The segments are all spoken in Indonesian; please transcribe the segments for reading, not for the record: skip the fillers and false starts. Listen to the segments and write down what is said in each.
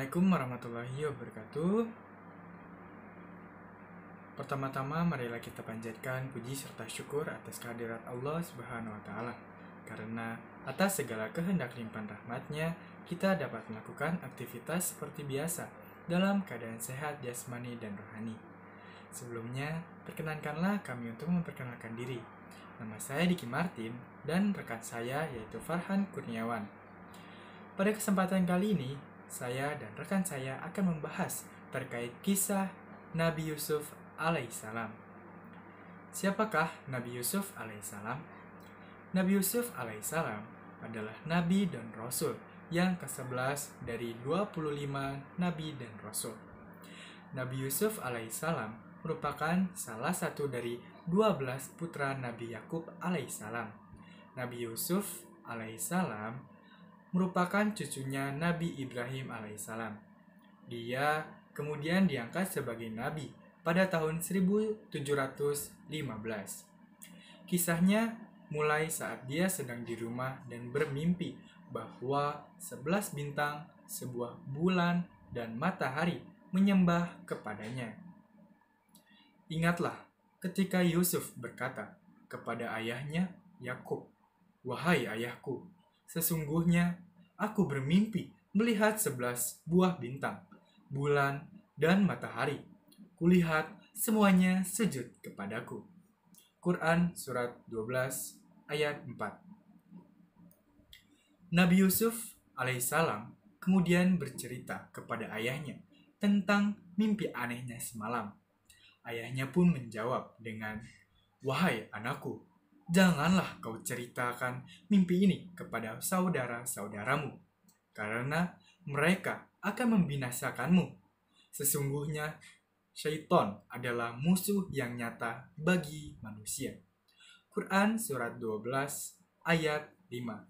Assalamualaikum warahmatullahi wabarakatuh. Pertama-tama marilah kita panjatkan puji serta syukur atas kehadirat Allah Subhanahu wa taala. Karena atas segala kehendak limpahan rahmatnya, kita dapat melakukan aktivitas seperti biasa dalam keadaan sehat jasmani dan rohani. Sebelumnya, perkenankanlah kami untuk memperkenalkan diri. Nama saya Diki Martin dan rekan saya yaitu Farhan Kurniawan. Pada kesempatan kali ini, saya dan rekan saya akan membahas terkait kisah Nabi Yusuf alaihissalam. Siapakah Nabi Yusuf alaihissalam? Nabi Yusuf alaihissalam adalah Nabi dan Rasul yang ke-11 dari 25 Nabi dan Rasul. Nabi Yusuf alaihissalam merupakan salah satu dari 12 putra Nabi Yakub alaihissalam. Nabi Yusuf alaihissalam merupakan cucunya Nabi Ibrahim alaihissalam. Dia kemudian diangkat sebagai nabi pada tahun 1715. Kisahnya mulai saat dia sedang di rumah dan bermimpi bahwa 11 bintang, sebuah bulan, dan matahari menyembah kepadanya. Ingatlah ketika Yusuf berkata kepada ayahnya Yakub, "Wahai ayahku, sesungguhnya aku bermimpi melihat 11 buah bintang, bulan, dan matahari. Kulihat semuanya sujud kepadaku." Quran Surat 12 ayat 4. Nabi Yusuf alaihissalam kemudian bercerita kepada ayahnya tentang mimpi anehnya semalam. Ayahnya pun menjawab dengan, "Wahai anakku, janganlah kau ceritakan mimpi ini kepada saudara-saudaramu, karena mereka akan membinasakanmu. Sesungguhnya syaitan adalah musuh yang nyata bagi manusia." Quran Surat 12 ayat 5.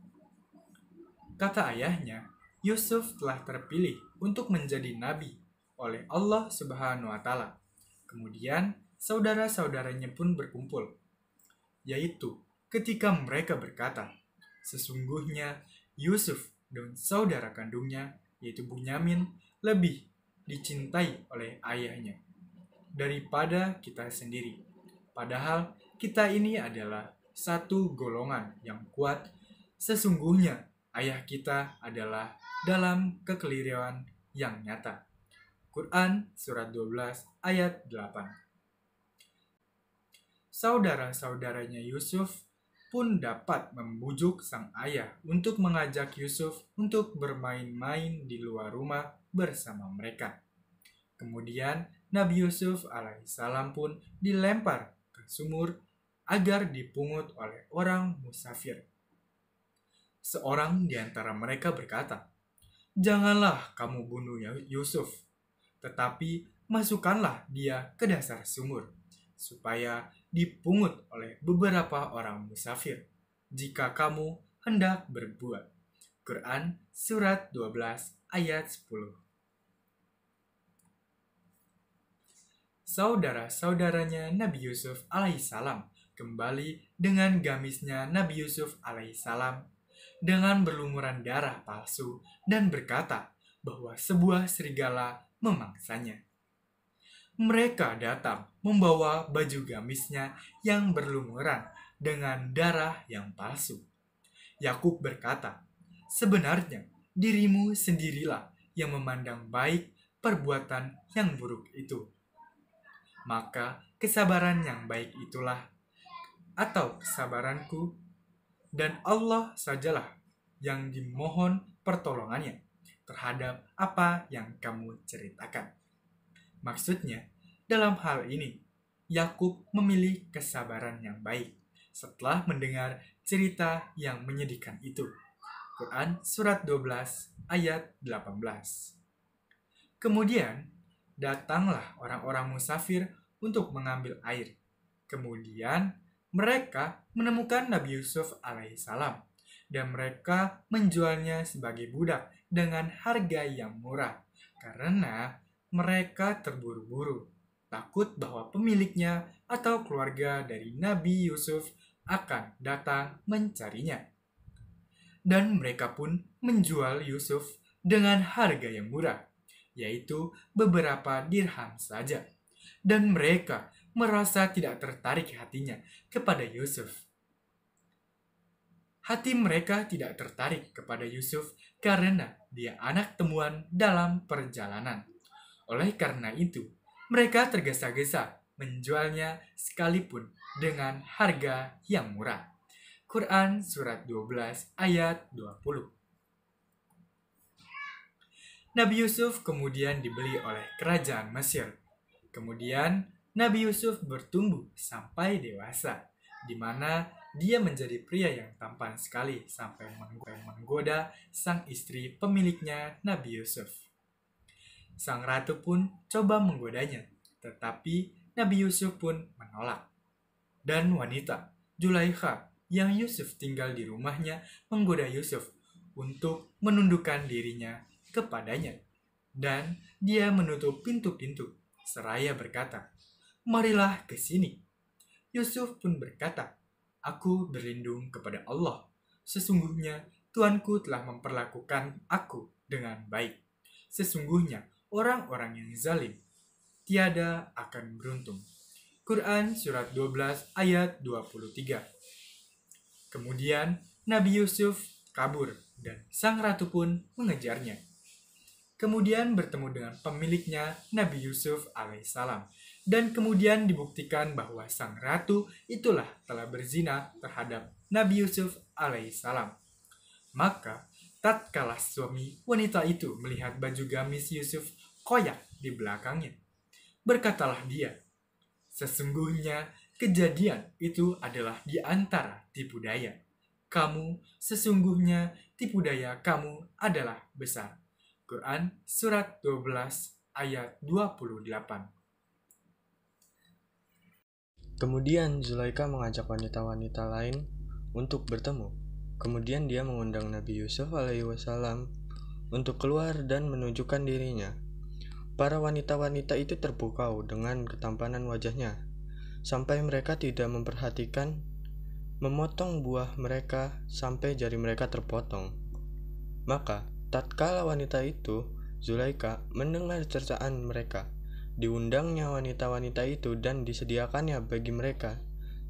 Kata ayahnya, Yusuf telah terpilih untuk menjadi nabi oleh Allah Subhanahu wa taala. Kemudian saudara-saudaranya pun berkumpul, yaitu ketika mereka berkata, "Sesungguhnya Yusuf dan saudara kandungnya, yaitu Bunyamin, lebih dicintai oleh ayahnya daripada kita sendiri. Padahal kita ini adalah satu golongan yang kuat. Sesungguhnya ayah kita adalah dalam kekeliruan yang nyata." Quran Surat 12 ayat 8. Saudara-saudaranya Yusuf pun dapat membujuk sang ayah untuk mengajak Yusuf untuk bermain-main di luar rumah bersama mereka. Kemudian Nabi Yusuf alaihissalam pun dilempar ke sumur agar dipungut oleh orang musafir. Seorang di antara mereka berkata, "Janganlah kamu bunuh Yusuf, tetapi masukkanlah dia ke dasar sumur, supaya dipungut oleh beberapa orang musafir, jika kamu hendak berbuat." Quran Surat 12 ayat 10. Saudara-saudaranya Nabi Yusuf alaihissalam kembali dengan gamisnya Nabi Yusuf alaihissalam dengan berlumuran darah palsu dan berkata bahwa sebuah serigala memangsanya. Mereka datang membawa baju gamisnya yang berlumuran dengan darah yang palsu. Yakub berkata, "Sebenarnya dirimu sendirilah yang memandang baik perbuatan yang buruk itu. Maka kesabaran yang baik itulah, atau kesabaranku, dan Allah sajalah yang dimohon pertolongannya terhadap apa yang kamu ceritakan." Maksudnya, dalam hal ini, Yakub memilih kesabaran yang baik setelah mendengar cerita yang menyedihkan itu. Quran Surat 12 ayat 18. Kemudian, datanglah orang-orang musafir untuk mengambil air. Kemudian, mereka menemukan Nabi Yusuf alaihissalam dan mereka menjualnya sebagai budak dengan harga yang murah karena mereka terburu-buru, takut bahwa pemiliknya atau keluarga dari Nabi Yusuf akan datang mencarinya. Dan mereka pun menjual Yusuf dengan harga yang murah, yaitu beberapa dirham saja. Dan mereka merasa tidak tertarik hatinya kepada Yusuf. Hati mereka tidak tertarik kepada Yusuf karena dia anak temuan dalam perjalanan. Oleh karena itu, mereka tergesa-gesa menjualnya sekalipun dengan harga yang murah. Quran Surat 12 ayat 20. Nabi Yusuf kemudian dibeli oleh kerajaan Mesir. Kemudian Nabi Yusuf bertumbuh sampai dewasa, di mana dia menjadi pria yang tampan sekali sampai menggoda sang istri pemiliknya Nabi Yusuf. Sang ratu pun coba menggodanya, tetapi Nabi Yusuf pun menolak. Dan wanita, Zulaikha, yang Yusuf tinggal di rumahnya menggoda Yusuf untuk menundukkan dirinya kepadanya. Dan dia menutup pintu-pintu, seraya berkata, "Marilah ke sini." Yusuf pun berkata, "Aku berlindung kepada Allah. Sesungguhnya Tuanku telah memperlakukan aku dengan baik. Sesungguhnya orang-orang yang zalim tiada akan beruntung." Quran Surat 12 ayat 23. Kemudian Nabi Yusuf kabur dan sang ratu pun mengejarnya. Kemudian bertemu dengan pemiliknya Nabi Yusuf alaihissalam. Dan kemudian dibuktikan bahwa sang ratu itulah telah berzina terhadap Nabi Yusuf alaihissalam. Maka tatkala suami wanita itu melihat baju gamis Yusuf koyak di belakangnya, berkatalah dia, "Sesungguhnya kejadian itu adalah di antara tipu daya. Sesungguhnya tipu daya kamu adalah besar." Quran Surat 12 ayat 28. Kemudian Zulaikha mengajak wanita-wanita lain untuk bertemu. Kemudian dia mengundang Nabi Yusuf alaihissalam untuk keluar dan menunjukkan dirinya. Para wanita-wanita itu terpukau dengan ketampanan wajahnya, sampai mereka tidak memperhatikan memotong buah mereka sampai jari mereka terpotong. Maka, tatkala wanita itu, Zulaikha mendengar cercaan mereka, diundangnya wanita-wanita itu dan disediakannya bagi mereka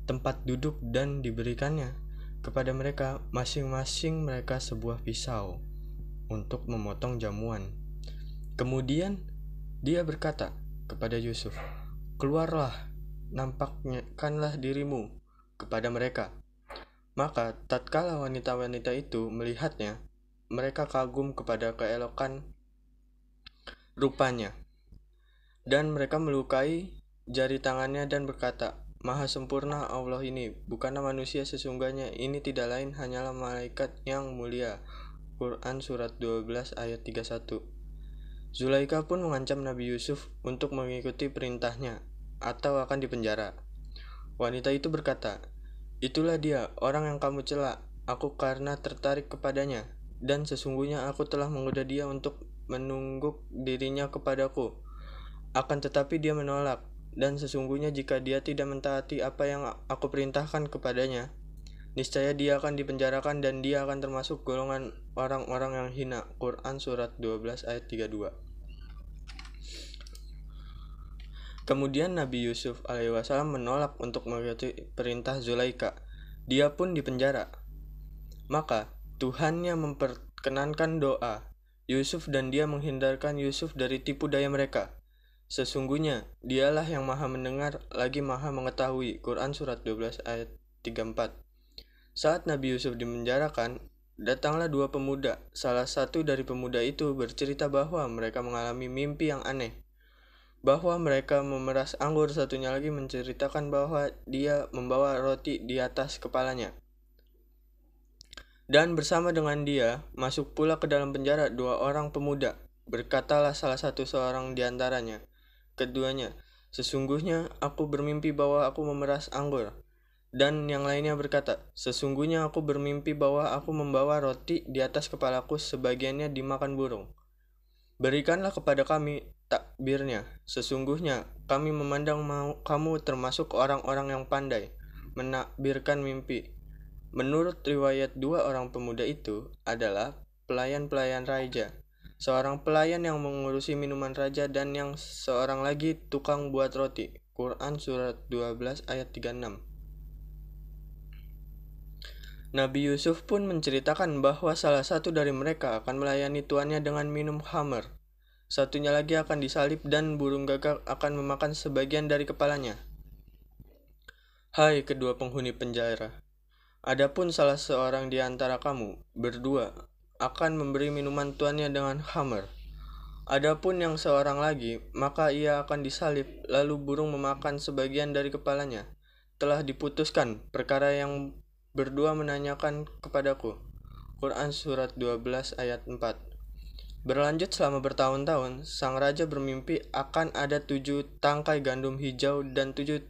tempat duduk dan diberikannya kepada mereka masing-masing mereka sebuah pisau untuk memotong jamuan. Kemudian dia berkata kepada Yusuf, "Keluarlah, nampakkanlah dirimu kepada mereka." Maka tatkala wanita-wanita itu melihatnya, mereka kagum kepada keelokan rupanya, dan mereka melukai jari tangannya dan berkata, "Maha sempurna Allah ini, bukanlah manusia, sesungguhnya ini tidak lain hanyalah malaikat yang mulia." Quran Surat 12 ayat 31. Zulaikha pun mengancam Nabi Yusuf untuk mengikuti perintahnya atau akan dipenjara. Wanita itu berkata, "Itulah dia, orang yang kamu cela. Aku karena tertarik kepadanya, dan sesungguhnya aku telah menggoda dia untuk menungguk dirinya kepadaku. Akan tetapi dia menolak, dan sesungguhnya jika dia tidak mentaati apa yang aku perintahkan kepadanya, niscaya dia akan dipenjarakan dan dia akan termasuk golongan orang-orang yang hina." Quran Surat 12 ayat 32. Kemudian Nabi Yusuf alaihissalam menolak untuk mengikuti perintah Zulaikha. Dia pun dipenjara. Maka Tuhannya memperkenankan doa Yusuf dan dia menghindarkan Yusuf dari tipu daya mereka. Sesungguhnya dialah yang maha mendengar lagi maha mengetahui. Quran Surat 12 ayat 34. Saat Nabi Yusuf dipenjarakan, datanglah dua pemuda. Salah satu dari pemuda itu bercerita bahwa mereka mengalami mimpi yang aneh, bahwa mereka memeras anggur. Satunya lagi menceritakan bahwa dia membawa roti di atas kepalanya. Dan bersama dengan dia masuk pula ke dalam penjara dua orang pemuda. Berkatalah salah seorang di antaranya, keduanya, "Sesungguhnya aku bermimpi bahwa aku memeras anggur." Dan yang lainnya berkata, "Sesungguhnya aku bermimpi bahwa aku membawa roti di atas kepalaku, sebagiannya dimakan burung. Berikanlah kepada kami takbirnya. Sesungguhnya kami memandang kamu termasuk orang-orang yang pandai menakbirkan mimpi." Menurut riwayat, dua orang pemuda itu adalah pelayan-pelayan raja. seorang pelayan yang mengurusi minuman raja, dan yang seorang lagi tukang buat roti. Quran Surat 12 ayat 36. Nabi Yusuf pun menceritakan bahwa salah satu dari mereka akan melayani tuannya dengan minum khamr. Satunya lagi akan disalib dan burung gagak akan memakan sebagian dari kepalanya. Hai kedua penghuni penjara, adapun salah seorang di antara kamu berdua akan memberi minuman tuannya dengan khamr. Adapun yang seorang lagi, maka ia akan disalib, lalu burung memakan sebagian dari kepalanya. Telah diputuskan perkara yang berdua menanyakan kepadaku. Quran Surat 12 ayat 4. Berlanjut selama bertahun-tahun, sang raja bermimpi akan ada 7 tangkai gandum hijau dan 7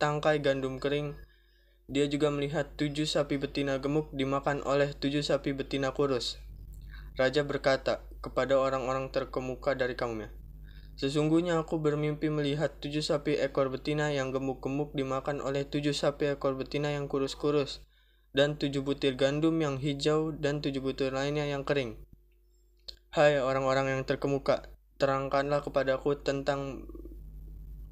tangkai gandum kering. Dia juga melihat 7 sapi betina gemuk dimakan oleh 7 sapi betina kurus. Raja berkata kepada orang-orang terkemuka dari kaumnya, sesungguhnya aku bermimpi melihat 7 sapi ekor betina yang gemuk-gemuk dimakan oleh 7 sapi ekor betina yang kurus-kurus, dan 7 butir gandum yang hijau dan 7 butir lainnya yang kering. Hai orang-orang yang terkemuka, terangkanlah kepadaku tentang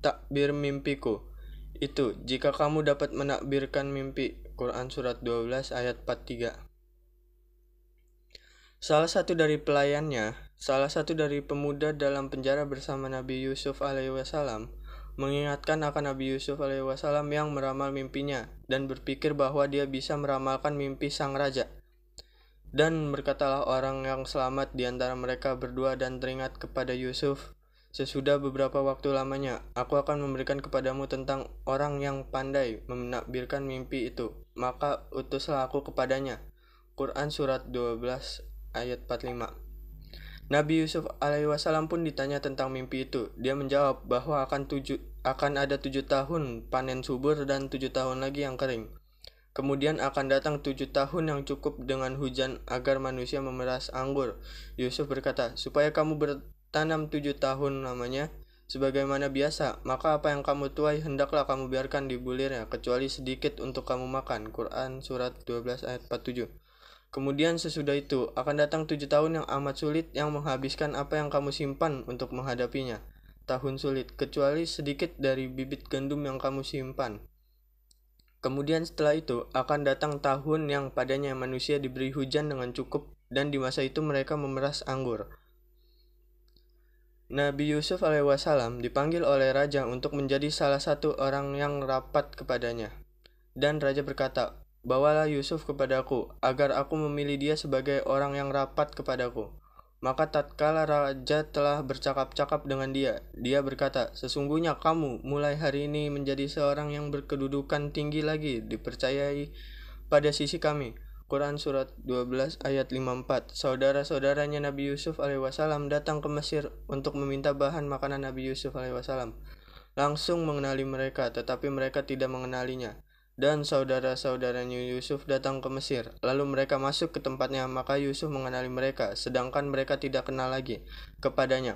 takbir mimpiku itu, jika kamu dapat menakbirkan mimpi. Quran Surat 12 ayat 43. Salah satu dari pelayannya, salah satu dari pemuda dalam penjara bersama Nabi Yusuf alaihissalam, mengingatkan akan Nabi Yusuf alaihissalam yang meramal mimpinya dan berpikir bahwa dia bisa meramalkan mimpi sang raja. Dan berkatalah orang yang selamat di antara mereka berdua dan teringat kepada Yusuf, sesudah beberapa waktu lamanya, aku akan memberikan kepadamu tentang orang yang pandai menakbirkan mimpi itu, maka utuslah aku kepadanya. Quran Surat 12 ayat 45. Nabi Yusuf alaihissalam pun ditanya tentang mimpi itu. Dia menjawab bahwa akan ada 7 tahun panen subur dan 7 tahun lagi yang kering. Kemudian akan datang 7 tahun yang cukup dengan hujan agar manusia memeras anggur. Yusuf berkata, supaya kamu bertanam 7 tahun lamanya sebagaimana biasa, maka apa yang kamu tuai hendaklah kamu biarkan di bulirnya, kecuali sedikit untuk kamu makan. Quran Surat 12 ayat 47. Kemudian sesudah itu akan datang 7 tahun yang amat sulit yang menghabiskan apa yang kamu simpan untuk menghadapinya. Tahun sulit, kecuali sedikit dari bibit gandum yang kamu simpan. Kemudian setelah itu akan datang tahun yang padanya manusia diberi hujan dengan cukup, dan di masa itu mereka memeras anggur. Nabi Yusuf alaihissalam dipanggil oleh raja untuk menjadi salah satu orang yang rapat kepadanya. Dan raja berkata, bawalah Yusuf kepadaku, agar aku memilih dia sebagai orang yang rapat kepadaku. Maka tatkala raja telah bercakap-cakap dengan dia, dia berkata, sesungguhnya kamu mulai hari ini menjadi seorang yang berkedudukan tinggi lagi, dipercayai pada sisi kami. Quran Surat 12 ayat 54. Saudara-saudaranya Nabi Yusuf alaihissalam datang ke Mesir untuk meminta bahan makanan Nabi Yusuf alaihissalam. Langsung mengenali mereka, tetapi mereka tidak mengenalinya. Dan saudara-saudaranya Yusuf datang ke Mesir, lalu mereka masuk ke tempatnya, maka Yusuf mengenali mereka, sedangkan mereka tidak kenal lagi kepadanya.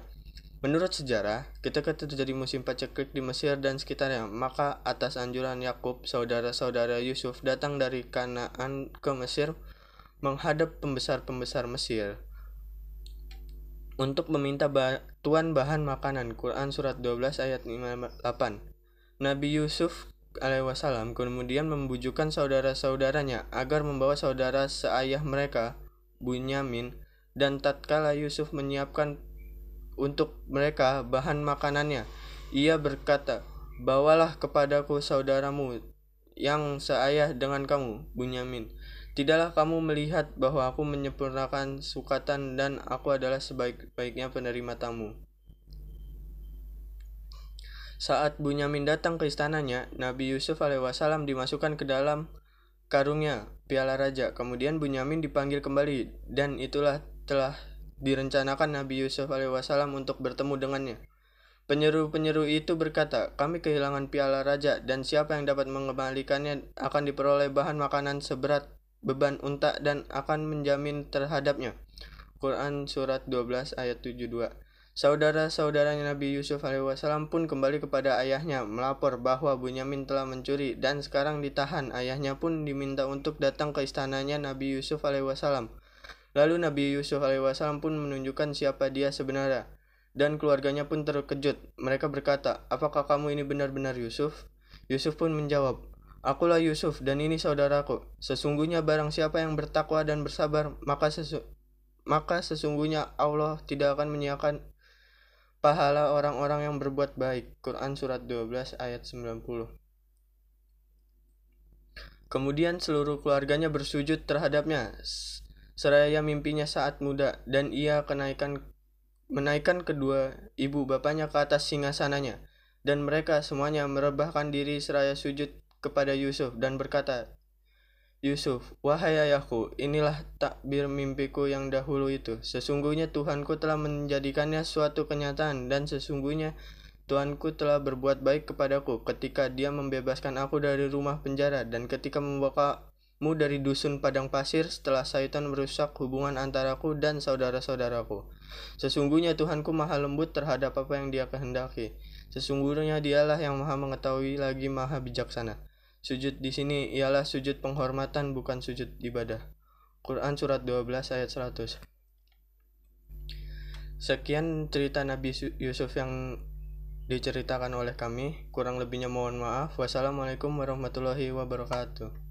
Menurut sejarah, ketika terjadi musim paceklik di Mesir dan sekitarnya, maka atas anjuran Yakub, saudara-saudara Yusuf datang dari Kanaan ke Mesir menghadap pembesar-pembesar Mesir untuk meminta bantuan bahan makanan. Quran Surat 12 ayat 58. Nabi Yusuf alaihissalam kemudian membujukkan saudara-saudaranya agar membawa saudara seayah mereka, Bunyamin, dan tatkala Yusuf menyiapkan untuk mereka bahan makanannya, ia berkata, bawalah kepadaku saudaramu yang seayah dengan kamu, Bunyamin. Tidaklah kamu melihat bahwa aku menyempurnakan sukatan dan aku adalah sebaik-baiknya penerima tamu. Saat Bunyamin datang ke istananya, Nabi Yusuf alaihissalam dimasukkan ke dalam karungnya, piala raja. Kemudian Bunyamin dipanggil kembali, dan itulah telah direncanakan Nabi Yusuf alaihissalam untuk bertemu dengannya. Penyeru-penyeru itu berkata, kami kehilangan piala raja, dan siapa yang dapat mengembalikannya akan diperoleh bahan makanan seberat beban unta dan akan menjamin terhadapnya. Quran Surat 12 ayat 72. Saudara-saudaranya Nabi Yusuf alaihissalam pun kembali kepada ayahnya melapor bahwa Bunyamin telah mencuri dan sekarang ditahan. Ayahnya pun diminta untuk datang ke istananya Nabi Yusuf alaihissalam. Lalu Nabi Yusuf alaihissalam pun menunjukkan siapa dia sebenarnya, dan keluarganya pun terkejut. Mereka berkata, "Apakah kamu ini benar-benar Yusuf?" Yusuf pun menjawab, "Akulah Yusuf dan ini saudaraku. Sesungguhnya barang siapa yang bertakwa dan bersabar, maka sesungguhnya Allah tidak akan menyiakan pahala orang-orang yang berbuat baik." Quran Surat 12 ayat 90. Kemudian seluruh keluarganya bersujud terhadapnya, seraya mimpinya saat muda, dan ia menaikkan kedua ibu bapaknya ke atas singgasananya. Dan mereka semuanya merebahkan diri seraya sujud kepada Yusuf dan berkata, "Yusuf, wahai ayahku, inilah takbir mimpiku yang dahulu itu. Sesungguhnya Tuhanku telah menjadikannya suatu kenyataan, dan sesungguhnya Tuanku telah berbuat baik kepadaku ketika dia membebaskan aku dari rumah penjara dan ketika membawamu dari dusun padang pasir setelah syaitan merusak hubungan antaraku dan saudara-saudaraku. Sesungguhnya Tuhanku maha lembut terhadap apa yang dia kehendaki. Sesungguhnya dialah yang maha mengetahui lagi maha bijaksana." Sujud di sini ialah sujud penghormatan, bukan sujud ibadah. Quran Surat 12 ayat 100. Sekian cerita Nabi Yusuf yang diceritakan oleh kami. Kurang lebihnya mohon maaf. Wassalamualaikum warahmatullahi wabarakatuh.